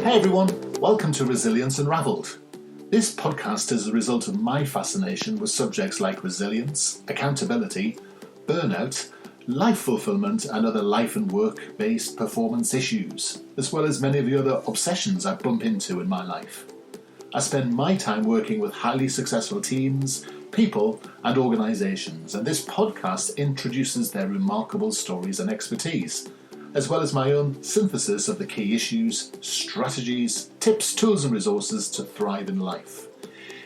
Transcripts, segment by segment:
Hey everyone, welcome to Resilience Unravelled. This podcast is a result of my fascination with subjects like resilience, accountability, burnout, life fulfillment and other life and work-based performance issues, as well as many of the other obsessions I bump into in my life. I spend my time working with highly successful teams, people and organisations, and this podcast introduces their remarkable stories and expertise, as well as my own synthesis of the key issues, strategies, tips, tools and resources to thrive in life.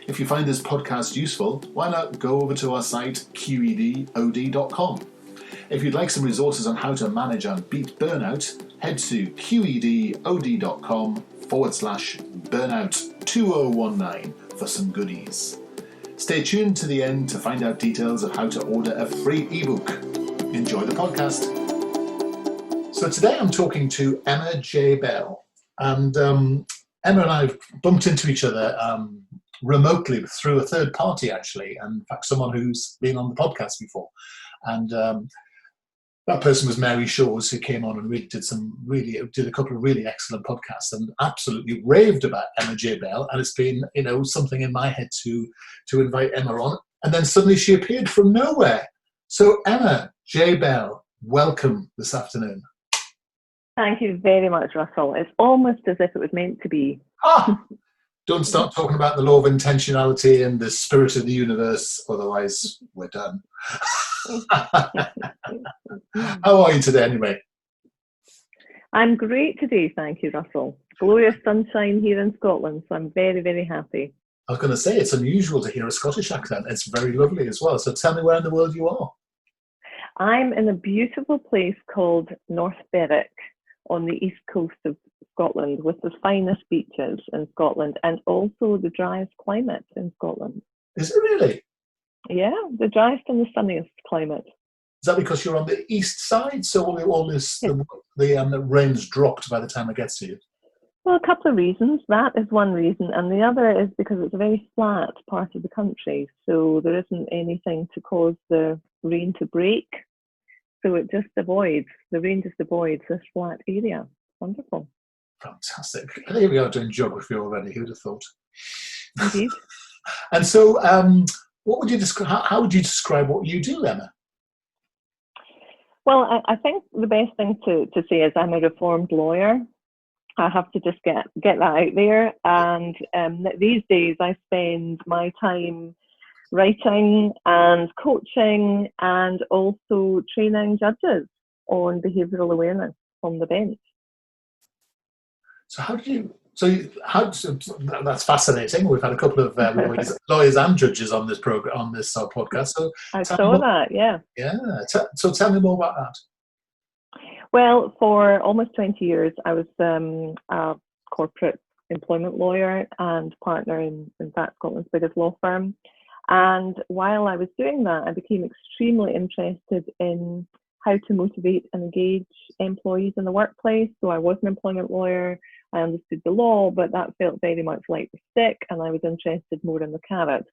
If you find this podcast useful, why not go over to our site qedod.com. If you'd like some resources on how to manage and beat burnout, head to qedod.com/burnout2019 for some goodies. Stay tuned to the end to find out details of how to order a free ebook. Enjoy the podcast. So today I'm talking to Emma J. Bell, and Emma and I bumped into each other remotely through a third party, actually, and in fact someone who's been on the podcast before. And that person was Mary Shawes, who came on and did a couple of really excellent podcasts and absolutely raved about Emma J. Bell. And it's been, something in my head to invite Emma on. And then suddenly she appeared from nowhere. So Emma J. Bell, welcome this afternoon. Thank you very much, Russell. It's almost as if it was meant to be. Don't start talking about the law of intentionality and the spirit of the universe, otherwise we're done. How are you today, anyway? I'm great today, thank you, Russell. Glorious sunshine here in Scotland, so I'm very, very happy. I was going to say, it's unusual to hear a Scottish accent. It's very lovely as well. So tell me where in the world you are. I'm in a beautiful place called North Berwick on the east coast of Scotland, with the finest beaches in Scotland and also the driest climate in Scotland. Is it really? Yeah, the driest and the sunniest climate. Is that because you're on the east side, so the rain's dropped by the time it gets to you? Well, a couple of reasons. That is one reason, and the other is because it's a very flat part of the country, so there isn't anything to cause the rain to break. So the rain just avoids this flat area. Wonderful. Fantastic. Here we are doing geography already. Who'd have thought? Indeed. And so, what would you how would you describe what you do, Emma? Well, I think the best thing to say is I'm a reformed lawyer. I have to just get that out there. And these days I spend my time writing and coaching and also training judges on behavioural awareness on the bench. So that's fascinating. We've had a couple of lawyers and judges on this program, on this podcast. So I saw that, yeah. Yeah. So tell me more about that. Well, for almost 20 years, I was a corporate employment lawyer and partner in fact, Scotland's biggest law firm. And while I was doing that, I became extremely interested in how to motivate and engage employees in the workplace. So I was an employment lawyer, I understood the law, but that felt very much like the stick, and I was interested more in the carrot.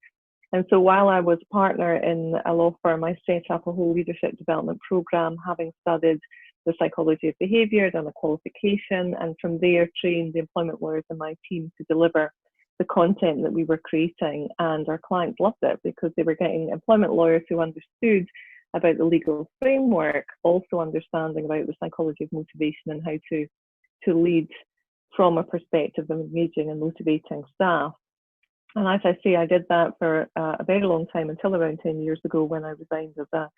And so while I was a partner in a law firm, I set up a whole leadership development program, having studied the psychology of behaviour, done a qualification, and from there trained the employment lawyers in my team to deliver the content that we were creating. And our clients loved it because they were getting employment lawyers who understood about the legal framework, also understanding about the psychology of motivation and how to lead from a perspective of engaging and motivating staff. And as I say, I did that for a very long time until around 10 years ago when I resigned as a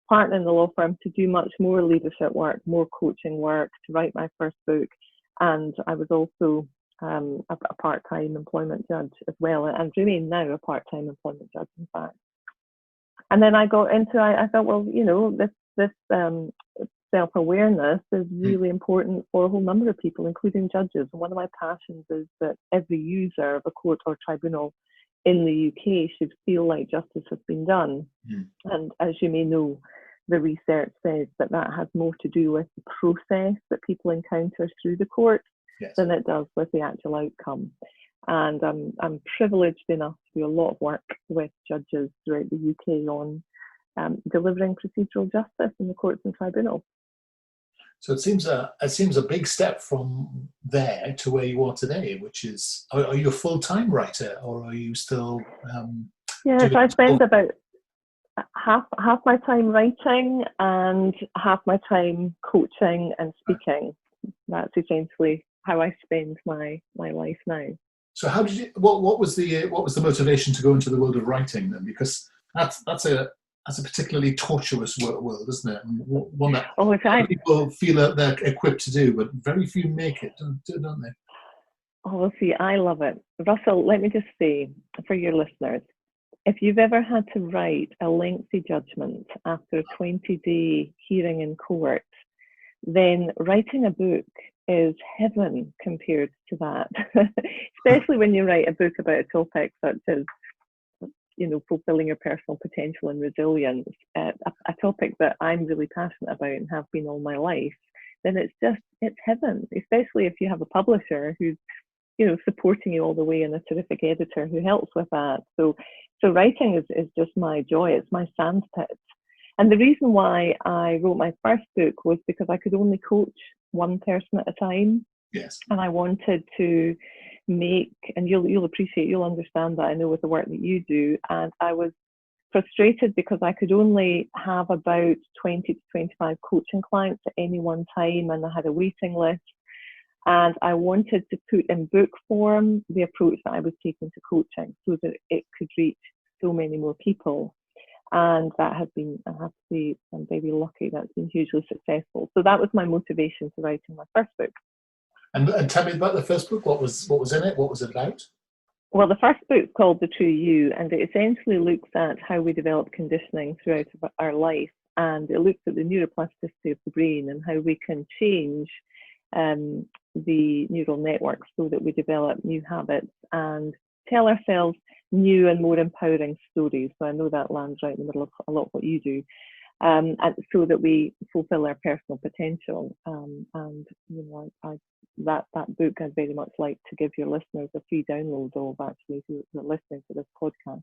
partner in the law firm to do much more leadership work, more coaching work, to write my first book. And I was also a part-time employment judge as well, and remain now a part-time employment judge, in fact. And then I got into, I thought, well, this self-awareness is really important for a whole number of people, including judges. And one of my passions is that every user of a court or tribunal in the UK should feel like justice has been done. And as you may know, the research says that has more to do with the process that people encounter through the court than it does with the actual outcome. And I'm privileged enough to do a lot of work with judges throughout the UK on delivering procedural justice in the courts and tribunals. So it seems a big step from there to where you are today, which is, are you a full-time writer, or are you still Yeah, doing? so I spend about half my time writing and half my time coaching and speaking. That's essentially how I spend my life now. So how did you? What was the motivation to go into the world of writing then? Because that's a particularly tortuous world, isn't it? And one that Oh, a lot of people feel that they're equipped to do, but very few make it, don't they? Oh, well, see, I love it. Russell, let me just say for your listeners, if you've ever had to write a lengthy judgment after a 20-day hearing in court, then writing a book is heaven compared to that. Especially when you write a book about a topic such as, fulfilling your personal potential and resilience, a topic that I'm really passionate about and have been all my life, then it's heaven, especially if you have a publisher who's, supporting you all the way, and a terrific editor who helps with that. So writing is just my joy. It's my sandpit. And the reason why I wrote my first book was because I could only coach one person at a time. Yes. And I wanted to make, and you'll appreciate, you'll understand that, I know, with the work that you do. And I was frustrated because I could only have about 20 to 25 coaching clients at any one time, and I had a waiting list. And I wanted to put in book form the approach that I was taking to coaching so that it could reach so many more people. And that has been, I have to say, I'm very lucky, that's been hugely successful. So that was my motivation for writing my first book. And tell me about the first book. What was in it? What was it about? Well, the first book's called The True You, and it essentially looks at how we develop conditioning throughout our life. And it looks at the neuroplasticity of the brain and how we can change the neural networks so that we develop new habits and tell ourselves new and more empowering stories. So I know that lands right in the middle of a lot of what you do, and so that we fulfill our personal potential. And that book I'd very much like to give your listeners a free download of, actually, who are listening to this podcast.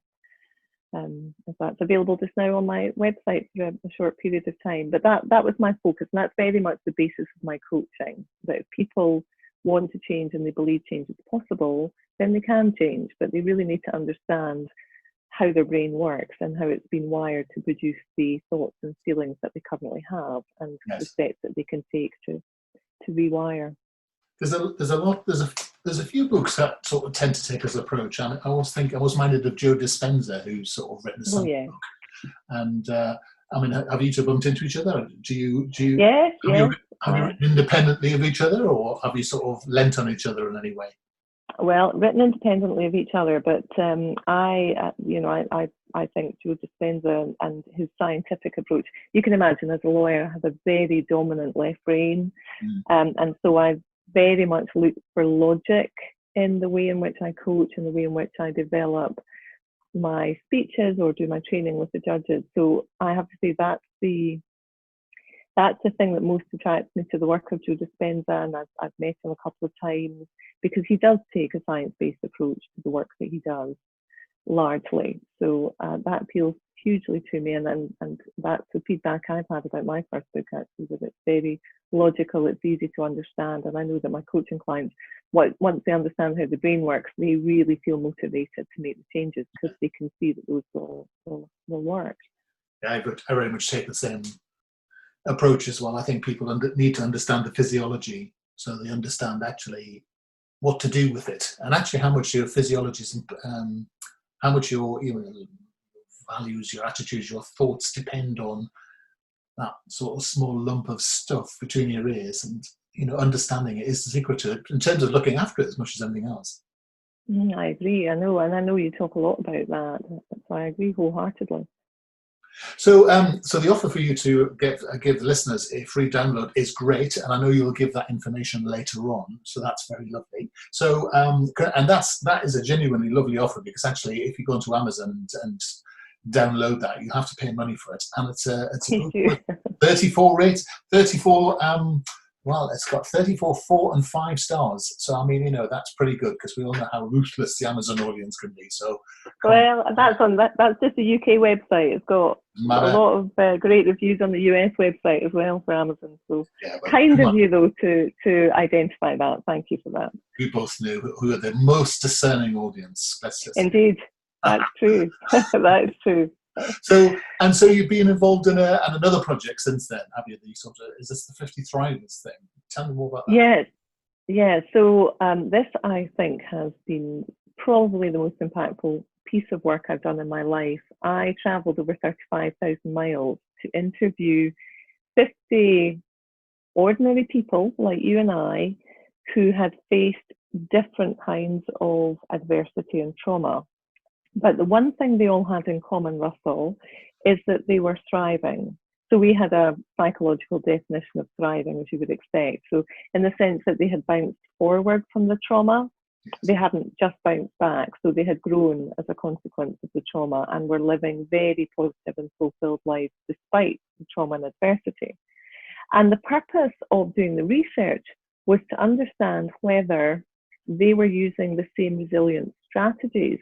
If that's available just now on my website for a short period of time. But that was my focus, and that's very much the basis of my coaching, that if people want to change and they believe change is possible, then they can change, but they really need to understand how their brain works and how it's been wired to produce the thoughts and feelings that they currently have, and Yes. the steps that they can take to rewire. There's a few books that sort of tend to take this approach, and I was minded of Joe Dispenza, who's sort of written a book. And have you two bumped into each other? Do you? Yes. Have you written independently of each other, or have you sort of lent on each other in any way? Well, written independently of each other, but I think Joe Dispenza and his scientific approach, you can imagine, as a lawyer, I have a very dominant left brain, and so I very much look for logic in the way in which I coach and the way in which I develop my speeches or do my training with the judges. So I have to say that's the thing that most attracts me to the work of Joe Dispenza, and I've met him a couple of times, because he does take a science-based approach to the work that he does, largely. So that appeals hugely to me, and that's the feedback I've had about my first book, actually, that it's very logical, it's easy to understand, and I know that my coaching clients, once they understand how the brain works, they really feel motivated to make the changes because they can see that those will work. Yeah, I very much take the same approach as well. I think people need to understand the physiology so they understand actually what to do with it, and actually how much your physiology is, how much your values, your attitudes, your thoughts depend on that sort of small lump of stuff between your ears, and understanding it is the secret to it in terms of looking after it as much as anything else. I agree. I know you talk a lot about that, so I agree wholeheartedly. So the offer for you to give the listeners a free download is great, and I know you'll give that information later on. So that's very lovely. So and that is a genuinely lovely offer, because actually, if you go onto Amazon and download that, you have to pay money for it, and it's a 34 Well, it's got 34 4 and 5 stars. So, I mean, that's pretty good because we all know how ruthless the Amazon audience can be. So, Well, that's just the UK website. It's got a lot of great reviews on the US website as well for Amazon. So kind of you though to identify that. Thank you for that. We both knew who are the most discerning audience. Indeed, that's true. That's true. So you've been involved in another project since then, have you? Is this the 50 Thrivers thing? Tell me more about that. Yes. So this, I think, has been probably the most impactful piece of work I've done in my life. I travelled over 35,000 miles to interview 50 ordinary people like you and I who had faced different kinds of adversity and trauma. But the one thing they all had in common, Russell, is that they were thriving. So we had a psychological definition of thriving, as you would expect. So in the sense that they had bounced forward from the trauma, they hadn't just bounced back. So they had grown as a consequence of the trauma and were living very positive and fulfilled lives despite the trauma and adversity. And the purpose of doing the research was to understand whether they were using the same resilience strategies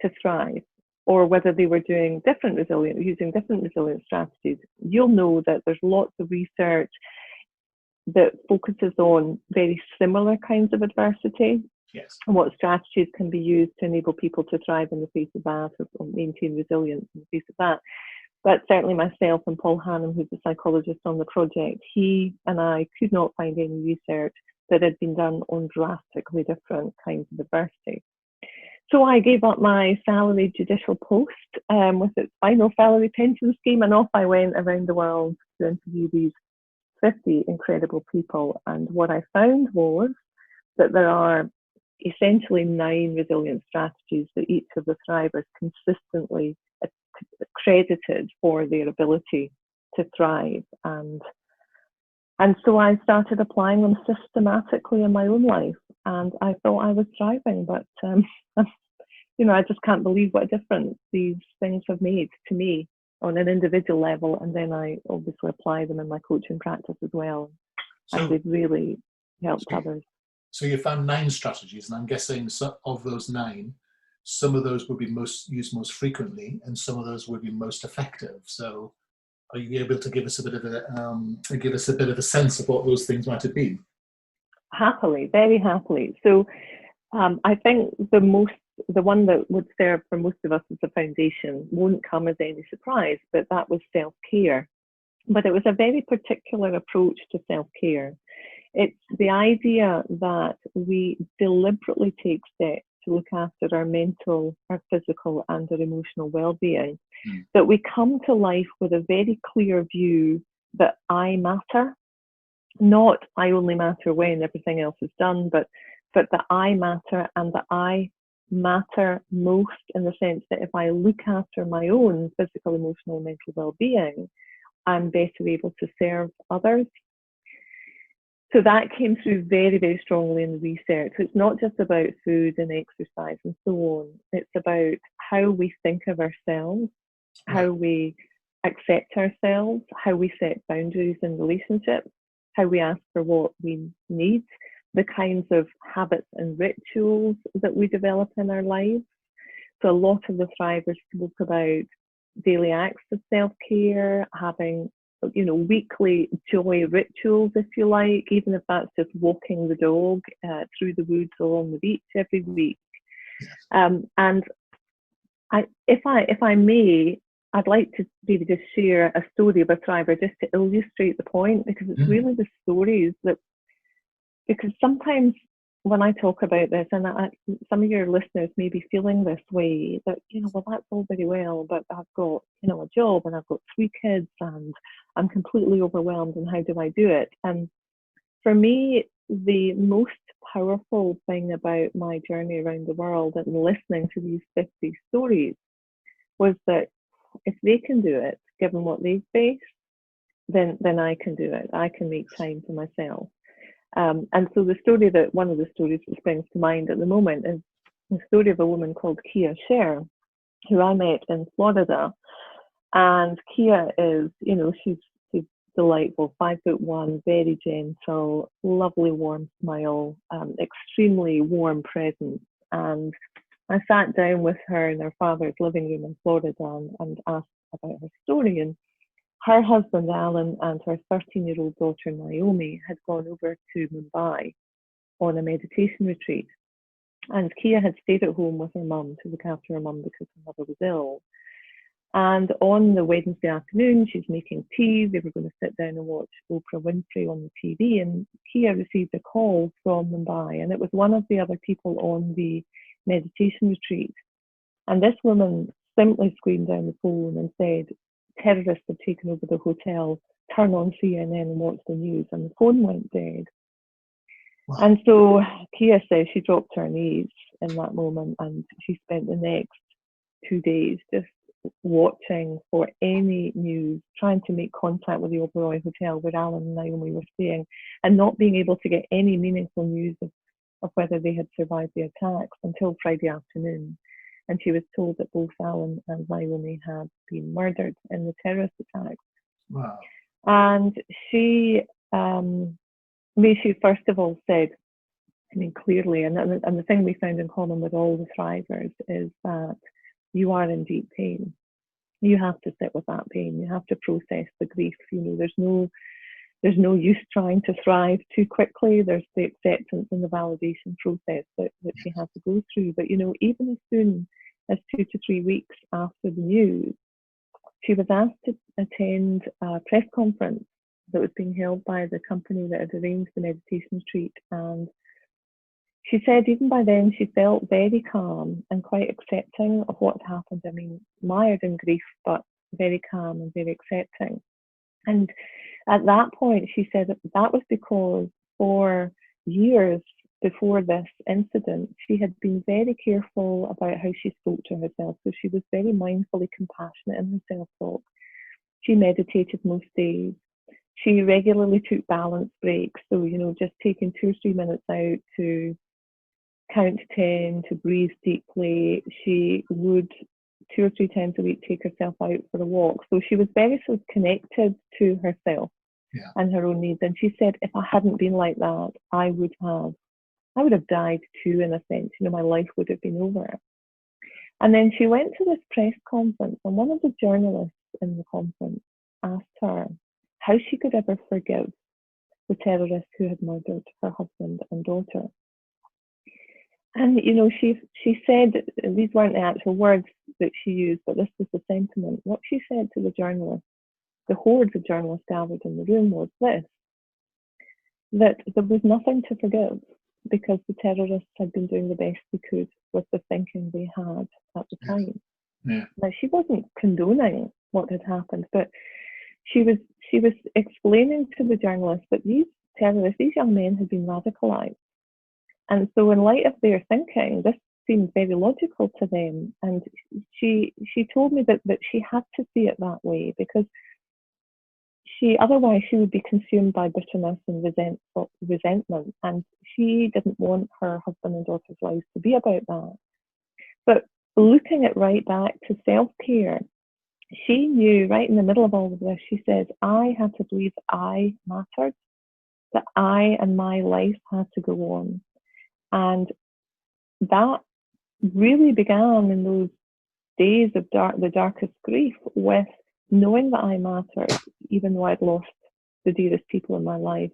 to thrive, or whether they were using different resilience strategies. You'll know that there's lots of research that focuses on very similar kinds of adversity. Yes. And what strategies can be used to enable people to thrive in the face of that, or maintain resilience in the face of that. But certainly myself and Paul Hannum, who's the psychologist on the project, he and I could not find any research that had been done on drastically different kinds of adversity. So I gave up my salaried judicial post with its final salary pension scheme, and off I went around the world to interview these 50 incredible people. And what I found was that there are essentially 9 resilience strategies that each of the thrivers consistently credited for their ability to thrive. And so I started applying them systematically in my own life, and I thought I was thriving, but I just can't believe what a difference these things have made to me on an individual level, and then I obviously apply them in my coaching practice as well, and they've really helped others. So you found 9 strategies, and I'm guessing of those 9, some of those would be used most frequently, and some of those would be most effective. So, are you able to give us a bit of a sense of what those things might have been? Happily, very happily. So, I think the one that would serve for most of us as a foundation won't come as any surprise, but that was self-care. But it was a very particular approach to self-care. It's the idea that we deliberately take steps to look after our mental, our physical, and our emotional well-being, that we come to life with a very clear view that I matter, not I only matter when everything else is done, but that I matter, and that I matter most in the sense that if I look after my own physical, emotional, and mental well-being, I'm better able to serve others. So that came through very, very strongly in the research. So it's not just about food and exercise and so on. It's about how we think of ourselves, how we accept ourselves, how we set boundaries in relationships, how we ask for what we need, the kinds of habits and rituals that we develop in our lives. So a lot of the thrivers spoke about daily acts of self-care, having weekly joy rituals, if you like, even if that's just walking the dog through the woods along the beach every week. And if I may, I'd like to maybe just share a story of a thriver just to illustrate the point, because it's really the stories because sometimes when I talk about this, and some of your listeners may be feeling this way, that, well, that's all very well, but I've got, a job and I've got 3 kids and I'm completely overwhelmed, and how do I do it? And for me, the most powerful thing about my journey around the world and listening to these 50 stories was that if they can do it, given what they've faced, then I can do it. I can make time for myself. And so one of the stories that springs to mind at the moment is the story of a woman called Kia Sher, who I met in Florida. And Kia is, she's delightful, 5'1", very gentle, lovely warm smile, extremely warm presence. And I sat down with her in her father's living room in Florida and asked about her story. And her husband, Alan, and her 13-year-old daughter, Naomi, had gone over to Mumbai on a meditation retreat. And Kia had stayed at home with her mum to look after her mum because her mother was ill. And on the Wednesday afternoon, she's making tea. They were going to sit down and watch Oprah Winfrey on the TV. And Kia received a call from Mumbai, and it was one of the other people on the meditation retreat. And this woman simply screamed down the phone and said, terrorists have taken over the hotel, turn on CNN and watch the news. And the phone went dead. Wow. And so Kia says she dropped to her knees in that moment, and she spent the next 2 days just watching for any news, trying to make contact with the Oberoi Hotel where Alan and Naomi were staying, and not being able to get any meaningful news of whether they had survived the attacks until Friday afternoon. And she was told that both Alan and Naomi had been murdered in the terrorist attacks. Wow. And she first of all said, I mean, clearly, and the thing we found in common with all the thrivers is that you are in deep pain. You have to sit with that pain. You have to process the grief. You know, there's no use trying to thrive too quickly. There's the acceptance and the validation process that she had to go through. But, you know, even as soon as 2 to 3 weeks after the news, she was asked to attend a press conference that was being held by the company that had arranged the meditation retreat. And she said even by then she felt very calm and quite accepting of what happened. I mean, mired in grief, but very calm and very accepting. And at that point, she said that was because for years before this incident, she had been very careful about how she spoke to herself. So she was very mindfully compassionate in her self-talk. She meditated most days. She regularly took balance breaks. So, you know, just taking 2 or 3 minutes out to count to 10, to breathe deeply. She would 2 or 3 times a week take herself out for a walk. So she was very sort of connected to herself and her own needs. And she said, if I hadn't been like that, I would have died too, in a sense. You know, my life would have been over. And then she went to this press conference, and one of the journalists in the conference asked her how she could ever forgive the terrorists who had murdered her husband and daughter. And, you know, she said, these weren't the actual words that she used, but this was the sentiment. What she said to the journalist, the hordes of journalists gathered in the room, was this: that there was nothing to forgive because the terrorists had been doing the best they could with the thinking they had at the time. Yeah. Now, she wasn't condoning what had happened, but she was explaining to the journalist that these terrorists, these young men, had been radicalized. And so in light of their thinking, this seemed very logical to them. And she told me that she had to see it that way because otherwise she would be consumed by bitterness and resentment. And she didn't want her husband and daughter's lives to be about that. But looking it right back to self-care, she knew right in the middle of all of this, she said, I had to believe I mattered, that I and my life had to go on. And that really began in those days of the darkest grief, with knowing that I mattered, even though I'd lost the dearest people in my life,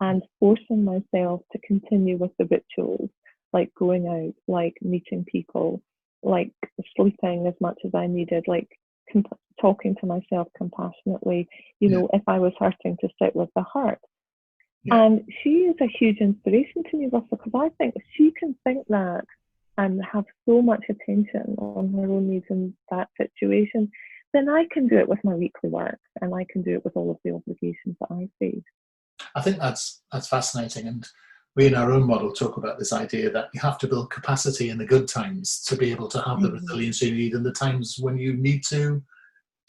and forcing myself to continue with the rituals, like going out, like meeting people, like sleeping as much as I needed, like talking to myself compassionately, you know, if I was hurting, to sit with the hurt. And she is a huge inspiration to me, Russell, because I think if she can think that and have so much attention on her own needs in that situation, then I can do it with my weekly work, and I can do it with all of the obligations that I face. I think that's fascinating, and we in our own model talk about this idea that you have to build capacity in the good times to be able to have the resilience you need in the times when you need to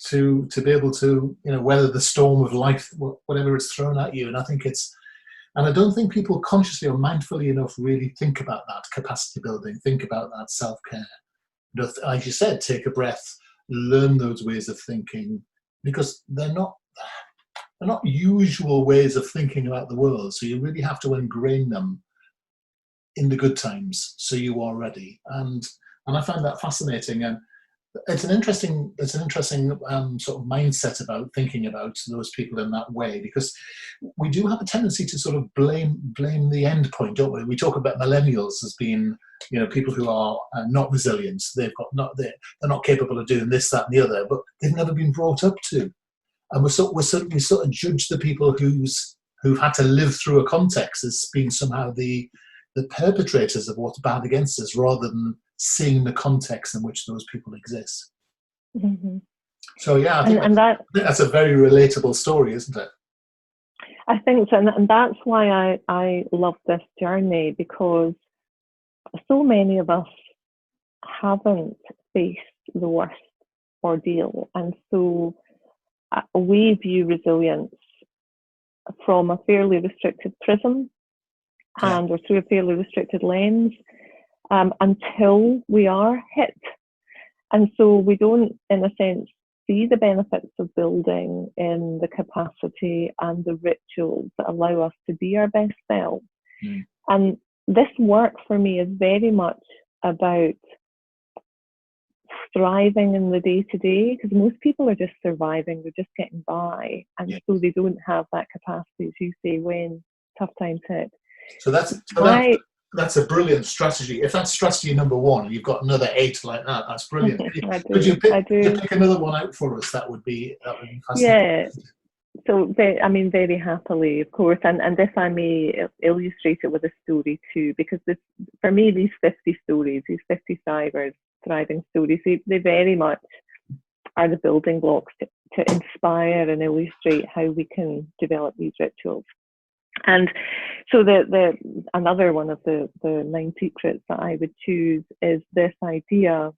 be able to, you know, weather the storm of life, whatever is thrown at you. And I think and I don't think people consciously or mindfully enough really think about that capacity building, think about that self-care. As you said, take a breath, learn those ways of thinking, because they're not not usual ways of thinking about the world. So you really have to ingrain them in the good times so you are ready. And I find that fascinating. And it's an interesting sort of mindset about thinking about those people in that way, because we do have a tendency to sort of blame the end point, don't we? We talk about millennials as being, people who are not resilient. They're not capable of doing this, that, and the other, but they've never been brought up to. And we sort of judge the people who've had to live through a context as being somehow the perpetrators of what's bad against us, rather than seeing the context in which those people exist. Mm-hmm. So yeah, I think that's a very relatable story, isn't it? I think so, and that's why I love this journey, because so many of us haven't faced the worst ordeal, and so we view resilience from a fairly restricted prism, and or through a fairly restricted lens, until we are hit. And so we don't, in a sense, see the benefits of building in the capacity and the rituals that allow us to be our best selves. And this work for me is very much about thriving in the day-to-day, because most people are just surviving, they're just getting by, and so they don't have that capacity, as you say, when tough times hit. So that's a brilliant strategy. If that's strategy number one, you've got another 8 like that. That's brilliant. Could you pick another one out for us? That would be fascinating. Yeah. So, very happily, of course, and if I may illustrate it with a story too, because for me, these 50 stories, these 50 thriving stories, they very much are the building blocks to inspire and illustrate how we can develop these rituals. And so another one of the 9 secrets that I would choose is this idea,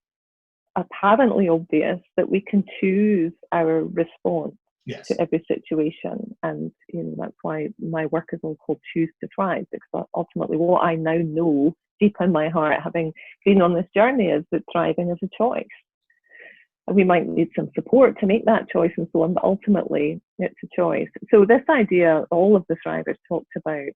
apparently obvious, that we can choose our response to every situation. And that's why my work is all called Choose to Thrive, because ultimately what I now know deep in my heart, having been on this journey, is that thriving is a choice. And we might need some support to make that choice and so on, but ultimately it's a choice. So this idea, all of the thrivers talked about,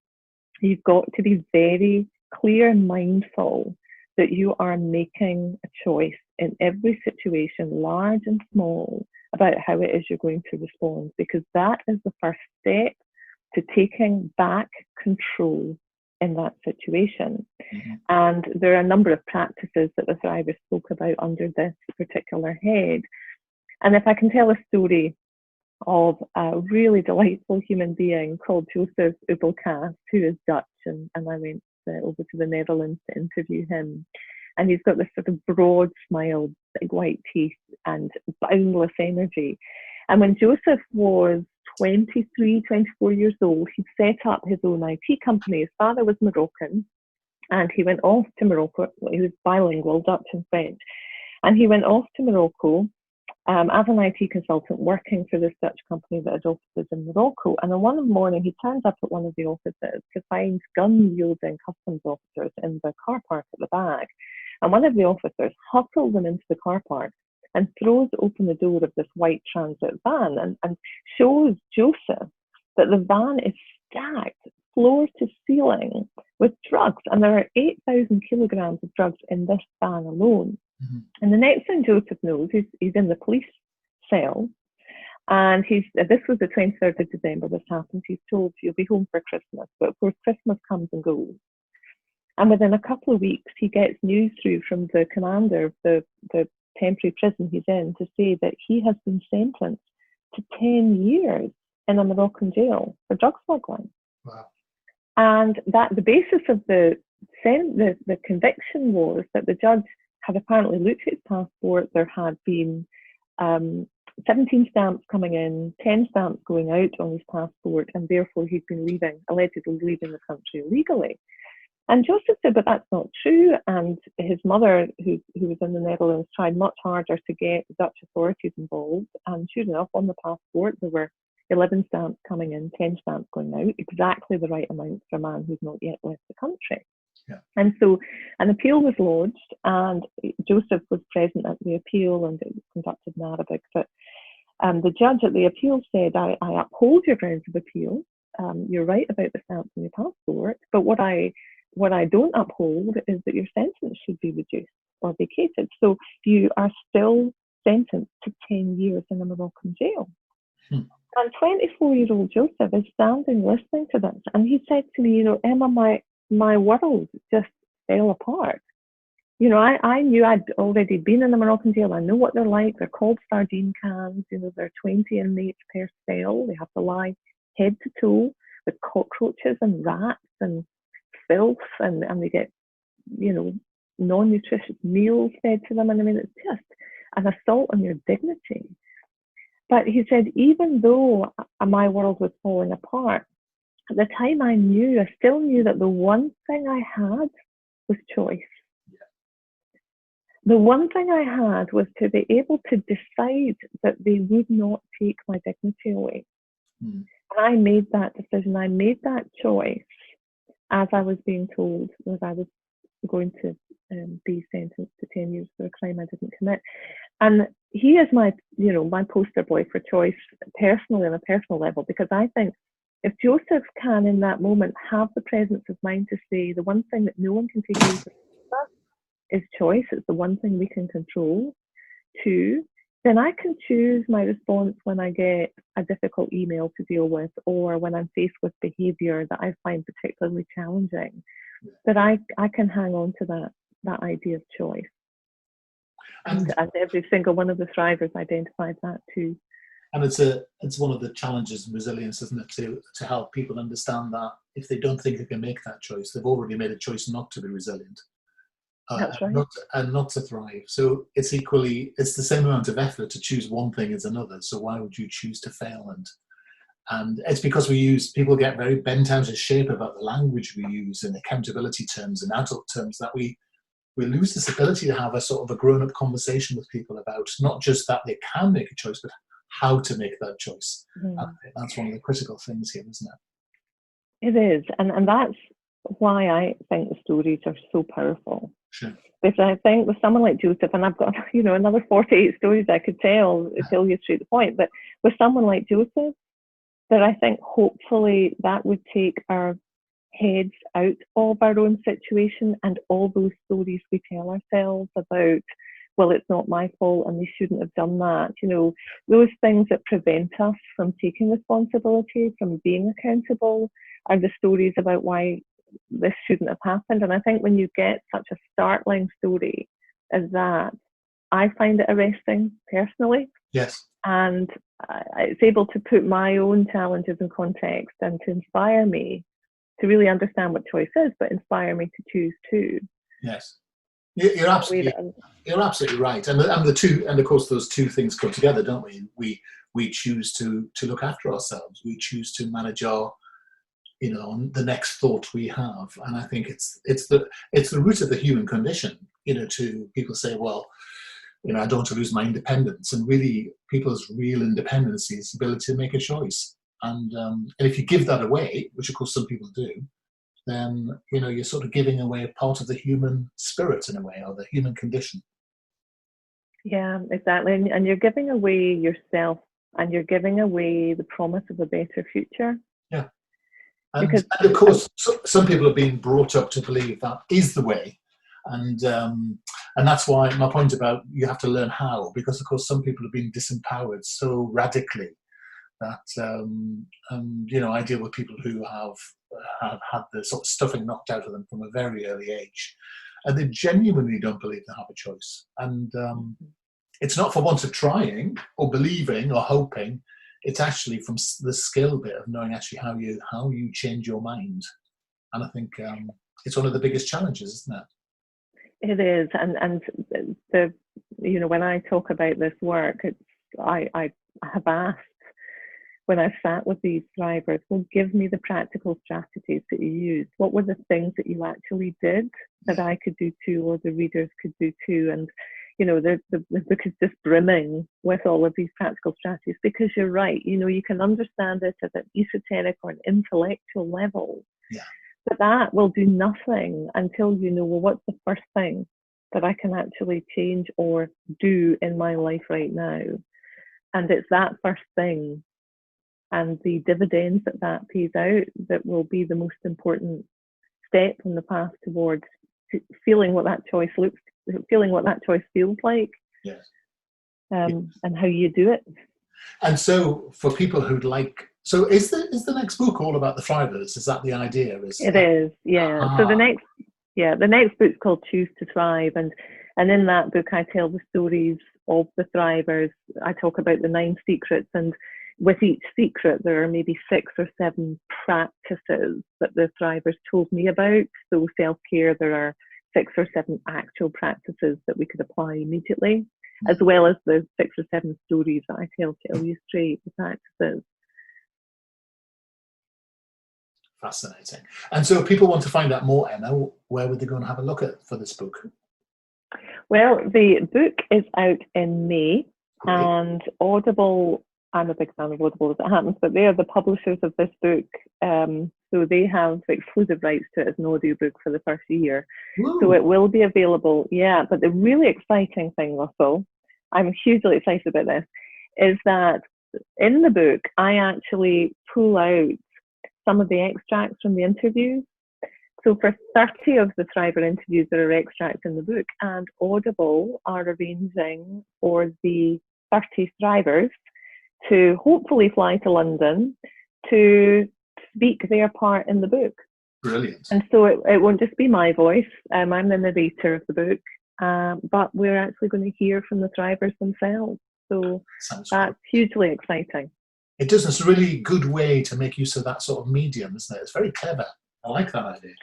you've got to be very clear and mindful that you are making a choice in every situation, large and small, about how it is you're going to respond, because that is the first step to taking back control in that situation. And there are a number of practices that the thrivers spoke about under this particular head. And if I can tell a story of a really delightful human being called Joseph Ubelkast, who is Dutch, and I went over to the Netherlands to interview him. And he's got this sort of broad smile, big white teeth, and boundless energy. And when Joseph was 23, 24 years old, he'd set up his own IT company. His father was Moroccan, and he went off to Morocco. He was bilingual, Dutch and French. And he went off to Morocco as an IT consultant, working for this Dutch company that had offices in Morocco. And on one morning, he turns up at one of the offices to find gun-wielding customs officers in the car park at the back. And one of the officers hustles him into the car park and throws open the door of this white transit van and shows Joseph that the van is stacked floor to ceiling with drugs. And there are 8,000 kilograms of drugs in this van alone. And the next thing Joseph knows, he's in the police cell. And this was the 23rd of December this happened. He's told, you'll be home for Christmas. But of course, Christmas comes and goes. And within a couple of weeks, he gets news through from the commander of the temporary prison he's in to say that he has been sentenced to 10 years in a Moroccan jail for drug smuggling. Wow. And that the basis of the conviction was that the judge had apparently looked at his passport. There had been 17 stamps coming in, 10 stamps going out on his passport, and therefore he'd been allegedly leaving the country illegally. And Joseph said, but that's not true. And his mother, who was in the Netherlands, tried much harder to get the Dutch authorities involved. And sure enough, on the passport, there were 11 stamps coming in, 10 stamps going out, exactly the right amount for a man who's not yet left the country. Yeah. And so an appeal was lodged, and Joseph was present at the appeal, and it was conducted in Arabic. But The judge at the appeal said, I uphold your grounds of appeal. You're right about the stamps on your passport, but what I don't uphold is that your sentence should be reduced or vacated. So you are still sentenced to 10 years in a Moroccan jail. And 24-year-old Joseph is standing listening to this, and he said to me, Emma, my world just fell apart. I knew I'd already been in the Moroccan jail. I know what they're like. They're called sardine cans. There are 20 inmates per cell. They have to lie head to toe with cockroaches and rats and filth, and they get, non-nutritious meals fed to them. And I mean, it's just an assault on your dignity. But he said, even though my world was falling apart, at the time I still knew that the one thing I had was choice. The one thing I had was to be able to decide that they would not take my dignity away. And I made that decision. I made that choice as I was being told that I was going to be sentenced to 10 years for a crime I didn't commit. And he is my poster boy for choice personally, on a personal level, because I think if Joseph can in that moment have the presence of mind to say the one thing that no one can take away from us is choice, it's the one thing we can control, too, then I can choose my response when I get a difficult email to deal with, or when I'm faced with behaviour that I find particularly challenging, that I can hang on to that idea of choice. And every single one of the thrivers identified that too. And it's one of the challenges in resilience, isn't it, to help people understand that if they don't think they can make that choice, they've already made a choice not to be resilient. That's right. Not to thrive. So it's the same amount of effort to choose one thing as another. So why would you choose to fail? And it's because people get very bent out of shape about the language we use in accountability terms and adult terms, that we lose this ability to have a sort of a grown-up conversation with people about not just that they can make a choice, but how to make that choice. I think that's one of the critical things here, isn't it? It is, and that's why I think the stories are so powerful. Sure. Because I think with someone like Joseph, and I've got another 48 stories I could tell you straight to the point, but with someone like Joseph, that I think hopefully that would take our heads out of our own situation, and all those stories we tell ourselves about, well, it's not my fault and they shouldn't have done that. Those things that prevent us from taking responsibility, from being accountable, are the stories about why this shouldn't have happened. And I think when you get such a startling story as that, I find it arresting personally. Yes. And it's able to put my own challenges in context and to inspire me to really understand what choice is, but inspire me to choose too. Yes. You're absolutely right. And of course those two things come together, don't we? We choose to look after ourselves. We choose to manage our the next thought we have. And I think it's the root of the human condition, to people say, well, I don't want to lose my independence. And really, people's real independence is the ability to make a choice. And if you give that away, which of course some people do, then you're sort of giving away a part of the human spirit in a way, or the human condition. Yeah, exactly. And you're giving away yourself, and you're giving away the promise of a better future. Yeah. And of course, some people have been brought up to believe that is the way. And that's why my point about you have to learn how, because of course some people have been disempowered so radically that I deal with people who have had the sort of stuffing knocked out of them from a very early age, and they genuinely don't believe they have a choice. And it's not for want of trying or believing or hoping. It's actually from the skill bit of knowing actually how you change your mind. And I think it's one of the biggest challenges, isn't it? It is, and when I talk about this work, I have asked, when I've sat with these thrivers, well, give me the practical strategies that you used. What were the things that you actually did that I could do too, or the readers could do too? And the book is just brimming with all of these practical strategies, because you're right. You can understand it at an esoteric or an intellectual level. Yeah. But that will do nothing until well, what's the first thing that I can actually change or do in my life right now? And it's that first thing and the dividends that pays out that will be the most important step on the path towards feeling what that choice feels like. Yes. And how you do it. And so for people who'd like, so is the next book all about the thrivers? Is that the idea? It is, yeah. So the next book's called Choose to Thrive, and in that book I tell the stories of the thrivers. I talk about the 9 secrets, and with each secret there are maybe 6 or 7 practices that the thrivers told me about. So self-care, there are 6 or 7 actual practices that we could apply immediately, as well as the 6 or 7 stories that I tell to illustrate the practices. Fascinating. And so if people want to find out more, Emma, where would they go and have a look at for this book? Well, the book is out in May. Great. And Audible, I'm a big fan of Audible as it happens, but they are the publishers of this book. So they have exclusive rights to it as an audiobook for the first year. Ooh. So it will be available. Yeah, but the really exciting thing, Russell, I'm hugely excited about this, is that in the book, I actually pull out some of the extracts from the interviews. So for 30 of the Thriver interviews, there are extracts in the book, and Audible are arranging for the 30 Thrivers to hopefully fly to London to speak their part in the book. Brilliant. And so it won't just be my voice. I'm the narrator of the book, but we're actually going to hear from the Thrivers themselves. So that's hugely exciting. It does. It's a really good way to make use of that sort of medium, isn't it? It's very clever. I like that idea.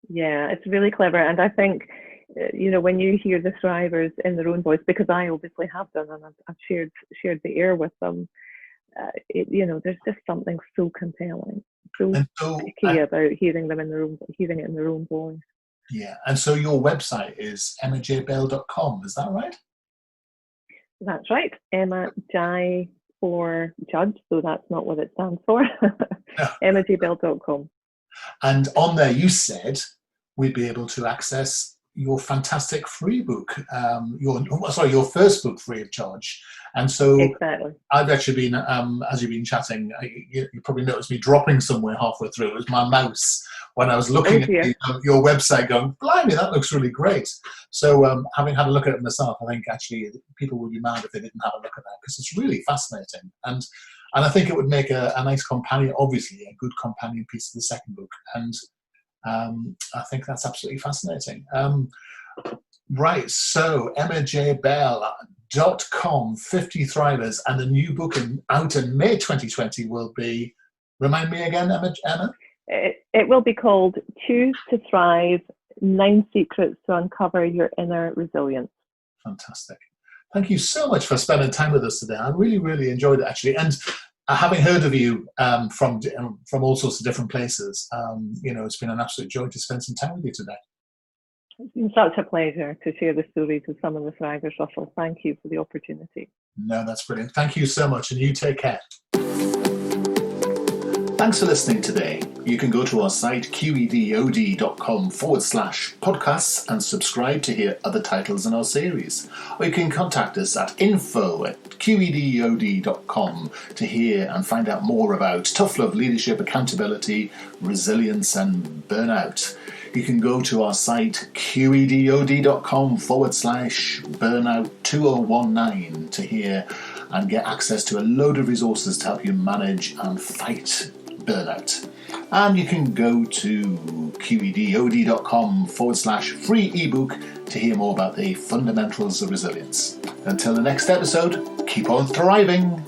Yeah, it's really clever. And I think, when you hear the Thrivers in their own voice, because I obviously have done, and I've shared the air with them, there's just something so compelling, so picky about hearing it in their own voice. Yeah, and so your website is emmajbell.com, is that right? That's right, Emma J for Judge, so that's not what it stands for. No. emmajbell.com. And on there, you said we'd be able to access your fantastic free book, your first book free of charge. And so exactly. I've actually been, as you've been chatting, you probably noticed me dropping somewhere halfway through. It was my mouse when I was looking at your website going, blimey, that looks really great. So having had a look at it myself, I think actually people would be mad if they didn't have a look at that, because it's really fascinating. And I think it would make a nice companion, obviously a good companion piece to the second book. And I think that's absolutely fascinating. Right, so emmajbell.com, 50 Thrivers, and a new book out in May 2020 will be, remind me again, Emma? It will be called Choose to Thrive, 9 Secrets to Uncover Your Inner Resilience. Fantastic. Thank you so much for spending time with us today. I really, really enjoyed it, actually. And having heard of you from all sorts of different places, it's been an absolute joy to spend some time with you today. It's been such a pleasure to share the stories of some of the Thrivers, Russell. Thank you for the opportunity. No, that's brilliant. Thank you so much, and you take care. Thanks for listening today. You can go to our site qedod.com/podcasts and subscribe to hear other titles in our series. Or you can contact us at info@qedod.com to hear and find out more about tough love, leadership, accountability, resilience and burnout. You can go to our site qedod.com/burnout2019 to hear and get access to a load of resources to help you manage and fight burnout. And you can go to qedod.com/free ebook to hear more about the fundamentals of resilience. Until the next episode, keep on thriving.